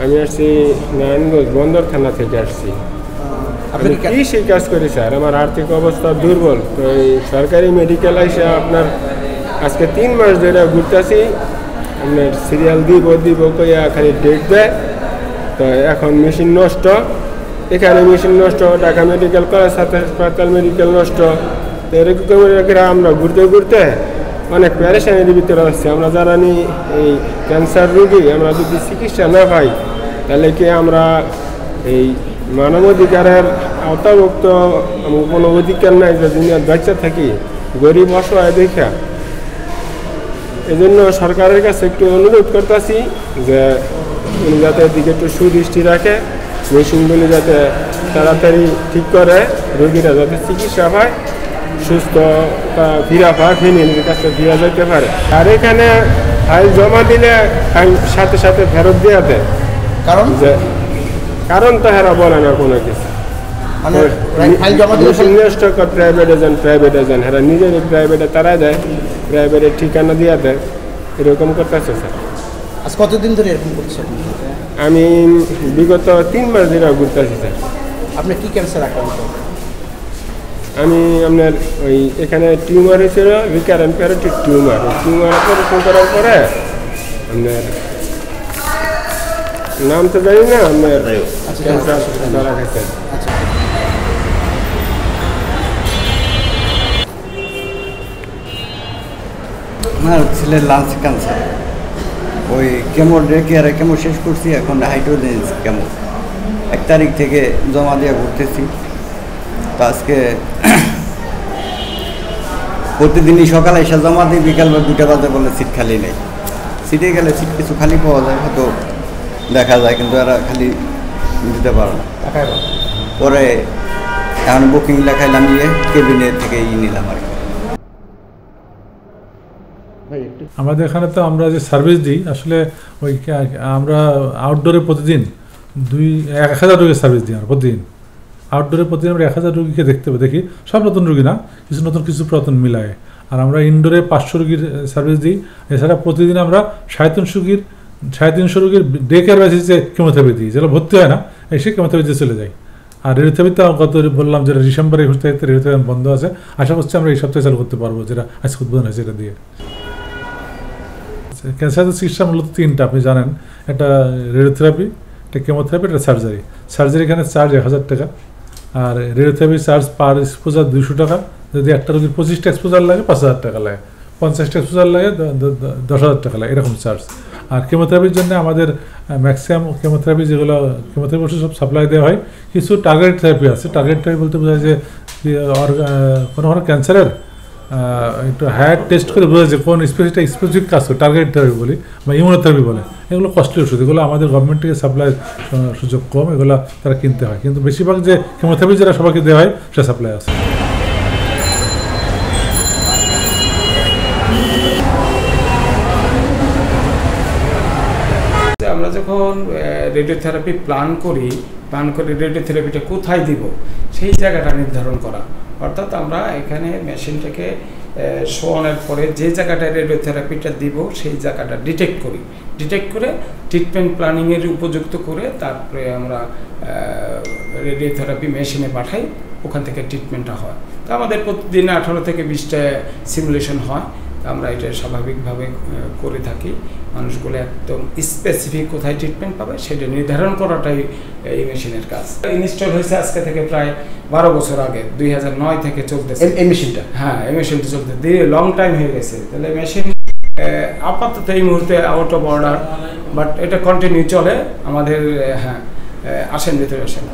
আমি আসছি নারায়ণগঞ্জ বন্দর থানা থেকে আসছি। আমি কি সেই কাজ করি স্যার, আমার আর্থিক অবস্থা দুর্বল। তো এই সরকারি মেডিকেল এসে আপনার আজকে 3 মাস ধরে ঘুরতেছি, আপনার সিরিয়াল দিব কইয়া খালি ডেট দেয়। তো এখন মেশিন নষ্ট, এখানে মেশিন নষ্ট, ঢাকা মেডিকেল কলেজ হাসপাতাল মেডিকেল নষ্ট। তো এরকম করে আমরা ঘুরতে অনেক প্যারেশানির ভিতরে আসছি। আমরা যারা এই ক্যান্সার রোগী, আমরা যদি চিকিৎসা না পাই তাহলে কি আমরা এই মানবাধিকারের আওতাভুক্ত কোনো অধিকার নাই যে দুনিয়ার বাচ্চা থাকি, গরিব অসহায় দেখা। এই জন্য সরকারের কাছে একটু অনুরোধ করতেছি যে উনি যাতে এদিকে একটু সুদৃষ্টি রাখে, মেশিনগুলি যাতে তাড়াতাড়ি ঠিক করে, রোগীরা যাতে চিকিৎসা পায়, সুস্থতা ফিরা পায়, ফ্যামিলির কাছে ফিরা যেতে পারে। আর এখানে ফাইল জমা দিলে সাথে সাথে ফেরত দেওয়া দেয়। কারণ তো হেরা বলে না কোনো কিছু। প্রাইভেট এজেন্ট হেরা নিজের প্রাইভেটে তারা দেয়, প্রাইভেটের ঠিকানা দিয়ে দেয়, এরকম করতেছে স্যার। আজ কতদিন ধরে এরকম করছেন? আমি বিগত 3 মাস ধরে ঘুরতেছি স্যার। আপনি কি ক্যান্সার আক্রান্ত? আমি আপনার ওই এখানে টিউমার হয়েছিল, রিকারেন্ট প্যারোটিড টিউমার অপারেশন করার পরে আপনার নাম তো জানি না, আপনার ক্যান্সার ধরা গেছে। আমার ছেলের লাঞ্চ ক্যান্সার, ওই কেমো ডেকেয়ারে কেমো শেষ করছি, এখন হাইড্রোজেন কেমো 1 তারিখ থেকে জমা দিয়ে ঘুরতেছি। তো আজকে প্রতিদিনই সকালে এসে জমা দিই, বিকাল বা 2টা বাজে বলে সিট খালি নেই। সিটে গেলে সিট কিছু খালি পাওয়া যায়, হয়তো দেখা যায়, কিন্তু এরা খালি দিতে পারে না। পরে এখন বুকিং লেখাইলাম, কেবিনে থেকে নিলাম আর কি। আমাদের এখানে তো আমরা যে সার্ভিস দিই, আসলে ওই আমরা আউটডোরে প্রতিদিন 1000 রোগীর সার্ভিস দিই। আমরা প্রতিদিন আউটডোরে প্রতিদিন আমরা 1000 রোগীকে দেখি, সব নতুন রোগী না, কিছু নতুন কিছু পুরাতন মিলায়। আর আমরা ইনডোরে 500 রোগীর সার্ভিস দিই। এছাড়া প্রতিদিন আমরা 350 রোগীর ডে কেয়ার বেসিসে কেমোথেরাপি দিই, যেগুলো ভর্তি হয় না, এসে কেমোথেরাপি দিয়ে চলে যায়। আর রেডিওথেরাপি তো গত বললাম যে ডিসেম্বরে 21 তারিখ রেডিওথেরাপি বন্ধ আছে, আশা করছি আমরা এই সপ্তাহে চালু করতে পারবো, যেটা আজকে উদ্বোধন হয়েছে এটা দিয়ে। ক্যান্সারের চিকিৎসা মূলত 3টা, আপনি জানেন। একটা রেডিওথেরাপি, একটা কেমোথেরাপি, একটা সার্জারি। সার্জারি এখানে চার্জ 1000 টাকা, আর রেডিওথেরাপি চার্জ পার এক্সপোজার 200 টাকা। যদি একটা রোগীর 25টা এক্সপোজার লাগে 5000 টাকা লাগে, 50টা এক্সপোজার লাগে 10,000 টাকা লাগে, এরকম চার্জ। আর কেমোথেরাপির জন্য আমাদের ম্যাক্সিমাম কেমোথেরাপি যেগুলো কেমোথেরাপি ওষুধ সব সাপ্লাই দেওয়া হয়। কিছু টার্গেট থেরাপি আছে। টার্গেট থেরাপি বলতে বোঝায় যে কোনো ক্যান্সারের একটু হায়ার টেস্ট করে বোঝা যায় কোন স্পেসিফিক কাজ করে, টার্গেট থেরাপি বলি বা ইমিউনোথেরাপি বলে। এগুলো কস্টলি ওষুধ, এগুলো আমাদের গভর্নমেন্ট থেকে সাপ্লাই সুযোগ কম, এগুলো তারা কিনতে হয়। কিন্তু বেশিরভাগ যে কেমোথেরাপি যেটা সবাইকে দেওয়া হয় সে সাপ্লাই আছে। আমরা যখন রেডিওথেরাপি প্ল্যান করি রেডিওথেরাপিটা কোথায় দিব সেই জায়গাটা নির্ধারণ করা। অর্থাৎ আমরা এখানে মেশিনটাকে শোয়ানোর পরে যে জায়গাটায় রেডিওথেরাপিটা দিব সেই জায়গাটা ডিটেক্ট করে ট্রিটমেন্ট প্ল্যানিংয়ের উপযুক্ত করে তারপরে আমরা রেডিওথেরাপি মেশিনে পাঠাই, ওখান থেকে ট্রিটমেন্টটা হয়। তো আমাদের প্রতিদিন 18 থেকে 20টা সিমুলেশন হয়। আমরা এটা স্বাভাবিকভাবে করে থাকি। মানুষগুলো একদম স্পেসিফিক কোথায় ট্রিটমেন্ট পাবে সেটা নির্ধারণ করাটাই এই মেশিনের কাজ। ইনস্টল হয়েছে আজকে থেকে প্রায় 12 বছর আগে, 2009 থেকে চলতেছে এই মেশিনটা। হ্যাঁ, এই মেশিনটা চলতে লং টাইম হয়ে গেছে। তাহলে মেশিন আপাতত এই মুহূর্তে আউট অফ অর্ডার, বাট এটা কন্টিনিউ চলে আমাদের। হ্যাঁ, আসেন ভিতরে আসেন।